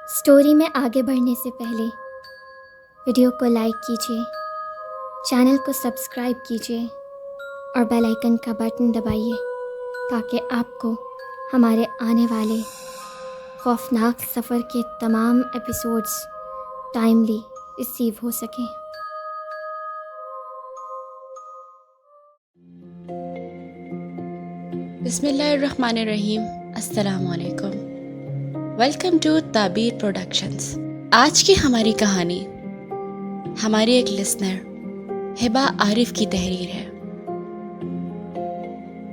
Story में आगे बढ़ने से पहले वीडियो को लाइक कीजिए, चैनल को सब्सक्राइब कीजिए और बेल आइकन का बटन दबाइए ताकि आपको हमारे आने वाले खौफनाक सफ़र के तमाम एपिसोड्स टाइमली रिसीव हो सकें। बिस्मिल्लाहिर्रहमानिर्रहीम। अस्सलाम वालेकुम। Welcome to Tabeer productions. आज की हमारी कहानी हमारी एक लिसनर हिबा आरिफ की तहरीर है।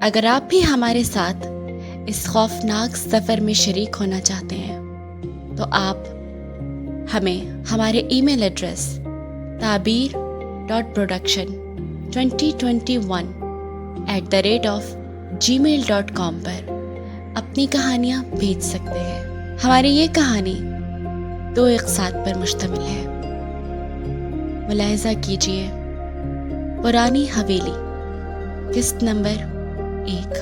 अगर आप भी हमारे साथ इस खौफनाक सफ़र में शरीक होना चाहते हैं तो आप हमें हमारे ईमेल एड्रेस tabeer.production2021@gmail.com पर अपनी कहानियाँ भेज सकते हैं। हमारी ये कहानी 2 इक़सात पर मुश्तमिल है। मुलाहिज़ा कीजिए पुरानी हवेली, किस्त नंबर 1।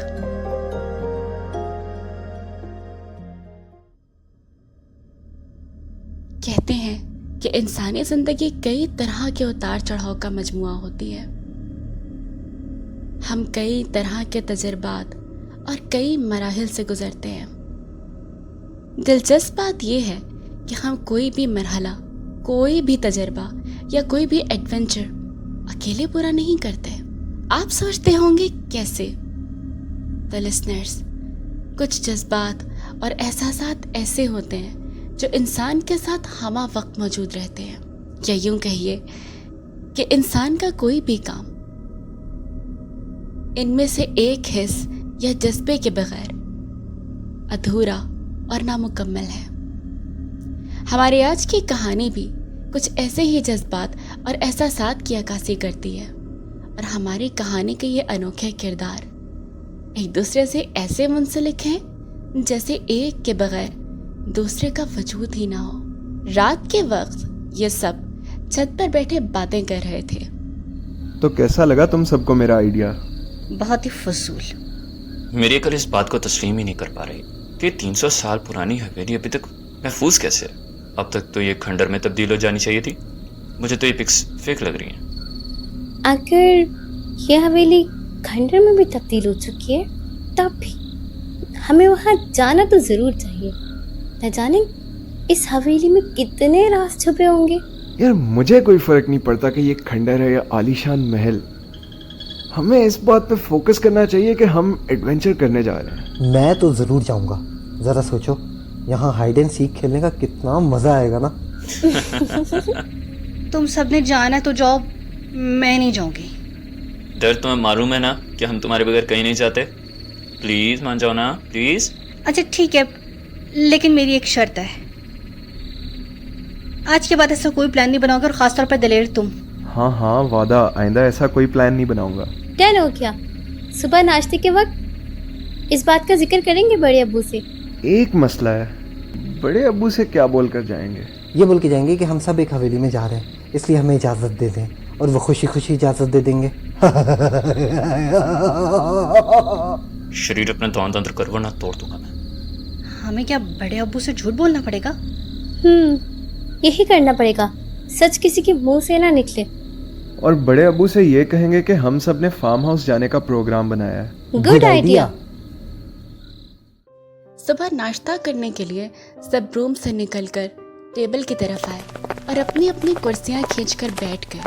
कहते हैं कि इंसानी ज़िंदगी कई तरह के उतार चढ़ाव का मजमुआ होती है। हम कई तरह के तजर्बात और कई मराहिल से गुजरते हैं। दिलचस्प बात यह है कि हम कोई भी मरहला, कोई भी तजर्बा या कोई भी एडवेंचर अकेले पूरा नहीं करते। आप सोचते होंगे कैसे? तो लिसनर्स, कुछ जज्बात और एहसासात ऐसे होते हैं जो इंसान के साथ हमा वक्त मौजूद रहते हैं, या यूं कहिए कि इंसान का कोई भी काम इनमें से एक हिस्स या जज्बे के बगैर अधूरा और नामुकम्मल है। हमारी आज की कहानी भी कुछ ऐसे ही जज्बात और एहसासात की अक्कासी करती है, और हमारी कहानी के ये अनोखे किरदार एक दूसरे से ऐसे मुंसलिक हैं जैसे एक के बगैर दूसरे का वजूद ही ना हो। रात के वक्त ये सब छत पर बैठे बातें कर रहे थे। तो कैसा लगा तुम सबको मेरा आइडिया? बहुत ही फजूल। मेरी अकल इस बात को तस्लीम ही नहीं कर पा रही कि 300 साल पुरानी हवेली अभी तक महफूज कैसे है। अब तक तो ये खंडर में तब्दील हो जानी चाहिए थी। मुझे तो ये पिक्स फेक लग रही हैं। अगर ये हवेली खंडर में भी तब्दील हो चुकी है तब भी हमें वहाँ जाना तो ज़रूर चाहिए। न जाने इस हवेली में कितने राज छुपे होंगे। यार, मुझे कोई फर्क नहीं पड़ता कि ये खंडर है या आलीशान महल। हमें इस बात पे फोकस करना चाहिए कि हम एडवेंचर करने जा रहे हैं। मैं तो ज़रूर जाऊंगा। ज़रा सोचो, यहाँ हाइड एंड सीक खेलने का कितना मज़ा आएगा ना। तुम सबने जाना तो जाओ, मैं नहीं जाऊंगी। डर तुम्हें मालूम है ना कि हम तुम्हारे बगैर कहीं नहीं जाते। प्लीज मान जाओ ना, प्लीज। अच्छा ठीक है, लेकिन मेरी एक शर्त है। आज के बाद ऐसा कोई प्लान नहीं बनाओगे, और खासतौर पर दलेर तुम। हाँ हाँ, वादा, आइंदा ऐसा कोई प्लान नहीं बनाऊंगा। डन हो क्या? सुबह नाश्ते के वक्त इस बात का जिक्र करेंगे बड़े अब्बू से। एक मसला है, बड़े अब्बू से क्या बोल कर जाएंगे? ये बोल के जाएंगे कि हम सब एक हवेली में जा रहे हैं, इसलिए हमें इजाज़त दे दें, और वो खुशी खुशी इजाज़त दे देंगे। शरीर अपना दान तंत्र कर, वरना तोड़ दूंगा मैं। हमें क्या बड़े अब्बू से झूठ बोलना पड़ेगा? यही करना पड़ेगा, सच किसी के मुंह से ना निकले। और बड़े अब्बू से ये कहेंगे कि हम सब ने फार्म हाउस जाने का प्रोग्राम बनाया है। Good idea. सुबह नाश्ता करने के लिए सब रूम से निकलकर टेबल की तरफ आए और अपनी अपनी कुर्सियां खींचकर बैठ गए।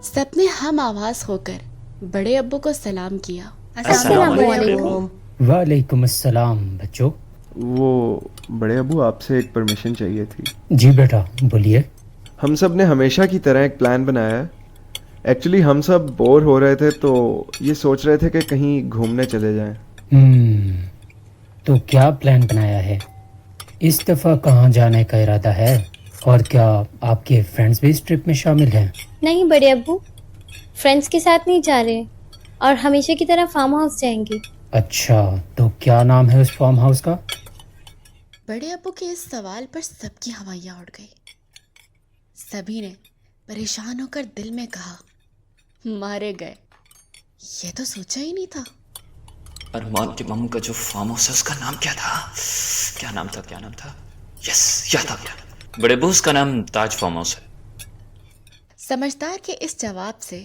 सबने हम आवाज होकर बड़े अब्बू को सलाम किया। अस्सलाम वालेकुम। वालेकुम अस्सलाम बच्चों। वो बड़े अब्बू, आपसे एक परमिशन चाहिए थी। जी बेटा, बोलिए। हम सब ने हमेशा की तरह एक प्लान बनाया है। एक्चुअली हम सब बोर हो रहे थे तो ये सोच रहे थे कि कहीं घूमने चले जाएं। तो क्या प्लान बनाया है? इस दफ़ा कहाँ जाने का इरादा है? और क्या आपके फ्रेंड्स भी इस ट्रिप में शामिल हैं? नहीं बड़े अब्बू, फ्रेंड्स के साथ नहीं जा रहे, और हमेशा की तरह फार्म हाउस जाएंगे। अच्छा, तो क्या नाम है उस फार्म हाउस का? बड़े अब्बू के इस सवाल पर सबकी हवाइयाँ उड़ गई। सभी ने परेशान होकर दिल में कहा, मारे गए, ये तो सोचा ही नहीं था। अरमान के मामू का जो फार्म हाउस है उसका नाम क्या था? क्या नाम था? यस, याद आ गया। बड़े अब्बू, उसका नाम ताज फार्म हाउस है। समझदार के इस जवाब से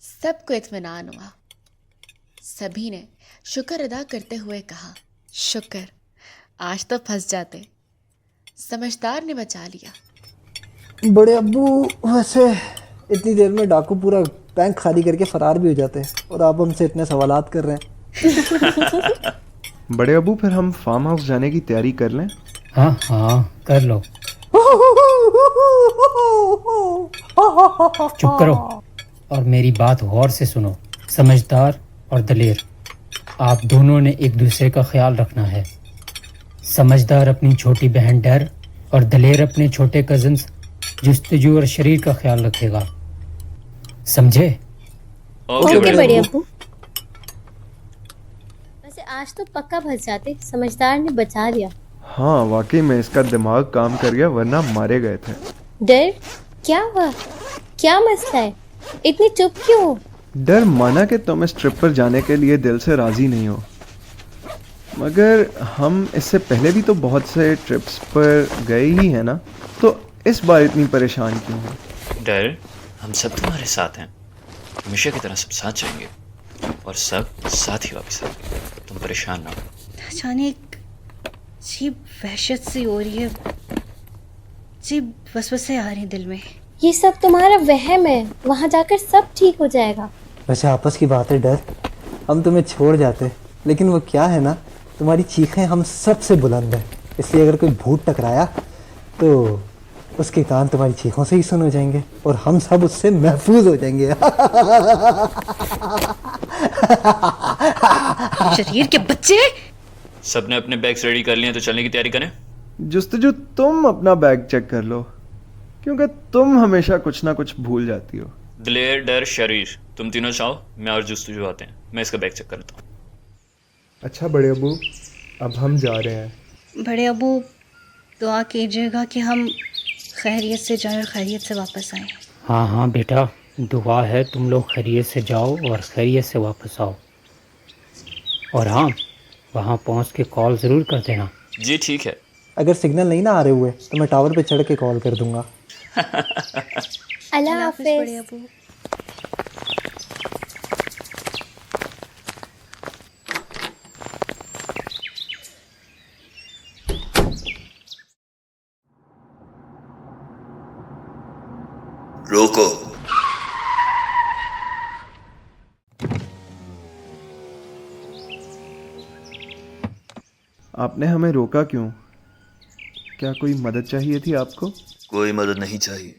सबको इत्मीनान हुआ। सभी ने शुक्र अदा करते हुए कहा, शुक्र, आज तो फंस जाते। समझदार ने बचा लिया। बड़े अब्बू वैसे इतनी देर में डाकू पूरा बैंक खाली करके फरार भी हो जाते हैं और आप हमसे इतने सवालात कर रहे हैं। बड़े अबू, फिर हम फार्म हाउस जाने की तैयारी कर लें? हाँ हाँ, कर लो। चुप करो और मेरी बात गौर से सुनो। समझदार और दलेर, आप दोनों ने एक दूसरे का ख्याल रखना है। समझदार अपनी छोटी बहन डर और दलेर अपने छोटे कजिन्स जुस्तजू और शरीर का ख्याल रखेगा, समझे? ओके ओके बड़े बड़े अब्बू। वैसे आज तो पक्का फंस जाते, समझदार ने बचा लिया। हाँ, वाकई में इसका दिमाग काम कर गया, वरना मारे गए थे। डर, क्या हुआ? क्या मसला है? इतनी चुप क्यों हो? डर माना कि तुम इस ट्रिप पर जाने के लिए दिल से राजी नहीं हो, मगर हम इससे पहले भी तो बहुत से ट्रिप्स पर गए ही हैं ना, तो इस बार इतनी परेशान क्यों हो? डर, हम सब तुम्हारे साथ हैं, हमेशा की तरह सब साथ जाएंगे और सब साथ ही वापस आएंगे। तुम परेशान ना हो। अचानक अजीब वहशत सी हो रही है, अजीब वसवसे आ रहे हैं दिल में। ये सब तुम्हारा वहम है, वहाँ जाकर सब ठीक हो जाएगा। वैसे आपस की बात है डर, हम तुम्हें छोड़ जाते, लेकिन वो क्या है ना, तुम्हारी चीखें हम सबसे बुलंद हैं, इसलिए अगर कोई भूत टकराया तो उसके कान तुम्हारी चीखों से ही सुन हो जाएंगे और हम सब उससे महफूज हो जाएंगे। शरीर के बच्चे। सबने अपने बैग्स रेडी कर लिए तो चलने की तैयारी करें। जुस्तजू, तुम अपना बैग चेक कर लो, क्योंकि तुम हमेशा कुछ ना कुछ भूल जाती हो। दिलेर, डर, शरीर, तुम तीनों जाओ, मैं और जुस्तजू आते हैं। मैं इसका बैग चेक करता हूँ। अच्छा बड़े अबू, अब हम जा रहे हैं। बड़े अब्बू, दुआ कीजिएगा कि हम खैरियत से जाएं और खैरियत से वापस आएं। हाँ हाँ बेटा, दुआ है तुम लोग खैरियत से जाओ और खैरियत से वापस आओ। और हाँ, वहाँ पहुँच के कॉल ज़रूर कर देना। जी ठीक है। अगर सिग्नल नहीं ना आ रहे हुए तो मैं टावर पे चढ़ के कॉल कर दूंगा। अल्लाह बड़े हाफिज। अब्बू। रोको। आपने हमें रोका क्यों? क्या कोई मदद चाहिए थी आपको? कोई मदद नहीं चाहिए।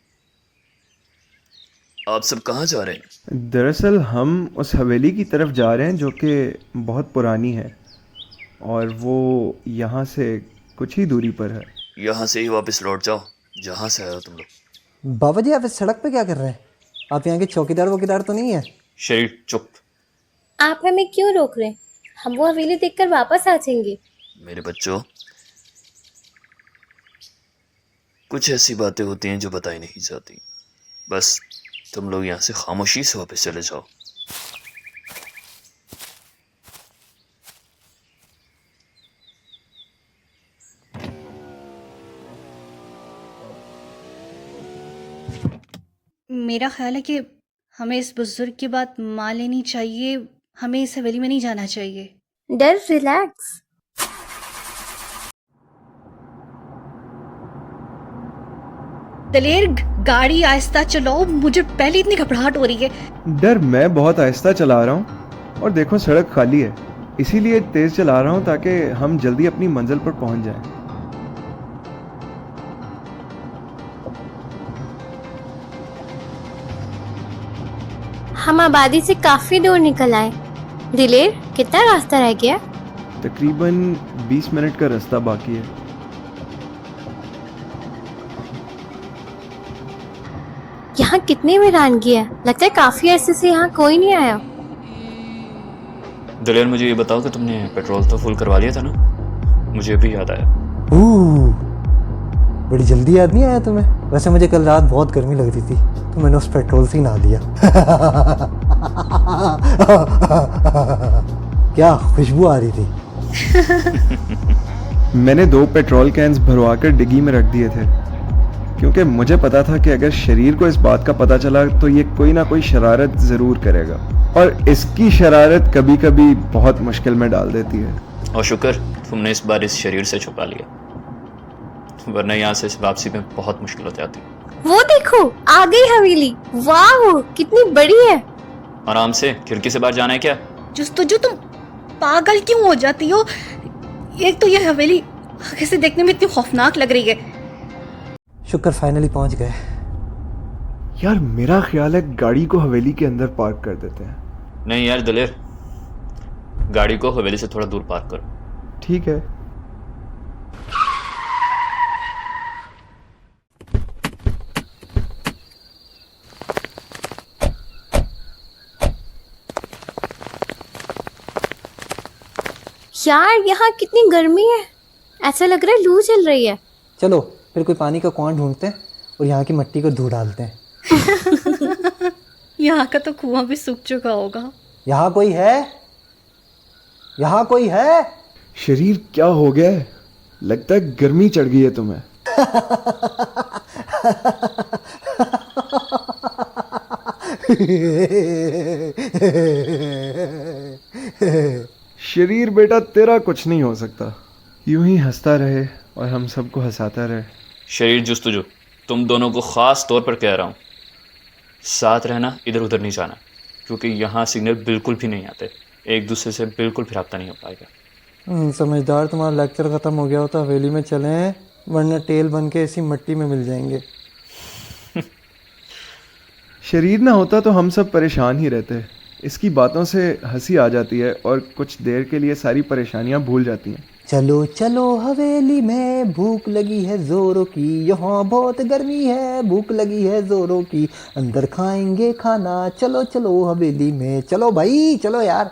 आप सब कहाँ जा रहे हैं? दरअसल हम उस हवेली की तरफ जा रहे हैं जो कि बहुत पुरानी है और वो यहाँ से कुछ ही दूरी पर है। यहाँ से ही वापस लौट जाओ जहाँ से आए हो तुम लोग। बाबा जी, आप इस सड़क पे क्या कर रहे हैं? आप यहाँ के चौकीदार वकीदार तो नहीं है? शरीर चुप। आप हमें क्यों रोक रहे हैं? हम वो हवेली देखकर वापस आ जाएंगे। मेरे बच्चों, कुछ ऐसी बातें होती हैं जो बताई नहीं जाती। बस तुम लोग यहाँ से खामोशी से वापस चले जाओ। मेरा ख्याल है कि हमें इस बुजुर्ग की बात मान लेनी चाहिए। हमें इस हवेली में नहीं जाना चाहिए। डर, रिलैक्स। दलेर, गाड़ी आहिस्ता चलाओ, मुझे पहले इतनी घबराहट हो रही है। डर, मैं बहुत आहिस्ता चला रहा हूँ और देखो सड़क खाली है, इसीलिए तेज चला रहा हूँ ताकि हम जल्दी अपनी मंजिल पर पहुँच जाएं। हम आबादी से काफी दूर निकल आए। दिलेर, कितना रास्ता रह गया? तकरीबन 20 मिनट का रास्ता बाकी है। यहाँ कितनी वीरानगी है, लगता है काफी अरसे से यहाँ कोई नहीं आया। दिलेर, मुझे ये बताओ कि तुमने पेट्रोल तो फुल करवा लिया था ना? मुझे अभी याद आया। बड़ी जल्दी याद नहीं आया तुम्हें? वैसे मुझे कल रात बहुत गर्मी लग रही थी तो मैंने उस पेट्रोल से ही नहा लिया। क्या खुशबू आ रही थी। मैंने 2 पेट्रोल कैंस भरवा कर डिग्गी में रख दिए थे, क्योंकि मुझे पता था कि अगर शरीर को इस बात का पता चला तो ये कोई ना कोई शरारत ज़रूर करेगा, और इसकी शरारत कभी कभी बहुत मुश्किल में डाल देती है। और शुक्र तुमने इस बार इस शरीर से छुपा लिया, वरना यहाँ से इस वापसी में बहुत मुश्किल हो जाती। वो देखो आ गई हवेली। वाह कितनी बड़ी है। आराम से, खिड़की से बाहर जाना है क्या? जो तुम पागल क्यों हो जाती हो? एक तो ये हवेली आगे से देखने में इतनी खौफनाक लग रही है। शुक्र फाइनली पहुंच गए। यार मेरा ख्याल है गाड़ी को हवेली के अंदर पार्क कर देते हैं। नहीं यार दलेर, गाड़ी को हवेली से थोड़ा दूर पार्क करो। ठीक है। यार यहाँ कितनी गर्मी है, ऐसा लग रहा है लू चल रही है। चलो फिर कोई पानी का कुआं ढूंढते हैं और यहाँ की मिट्टी को धो डालते हैं। यहाँ का तो कुआं भी सूख चुका होगा। यहाँ कोई है? यहाँ कोई है? शरीर क्या हो गया है? लगता है गर्मी चढ़ गई है तुम्हें। शरीर बेटा तेरा कुछ नहीं हो सकता, यूं ही हंसता रहे और हम सबको हंसाता रहे। शरीर जुस्तुजू, तुम दोनों को ख़ास तौर पर कह रहा हूँ, साथ रहना, इधर उधर नहीं जाना, क्योंकि यहाँ सिग्नल बिल्कुल भी नहीं आते, एक दूसरे से बिल्कुल भी रब्ता नहीं हो पाएगा। समझदार, तुम्हारा लेक्चर ख़त्म हो गया हो तो हवेली में चलें, वरना टेल बन के इसी मिट्टी में मिल जाएंगे। शरीर ना होता तो हम सब परेशान ही रहते। इसकी बातों से हंसी आ जाती है और कुछ देर के लिए सारी परेशानियां भूल जाती हैं। चलो चलो हवेली में, भूख लगी है जोरों की, यहाँ बहुत गर्मी है, भूख लगी है जोरों की, अंदर खाएंगे खाना, चलो चलो हवेली में, चलो भाई चलो यार।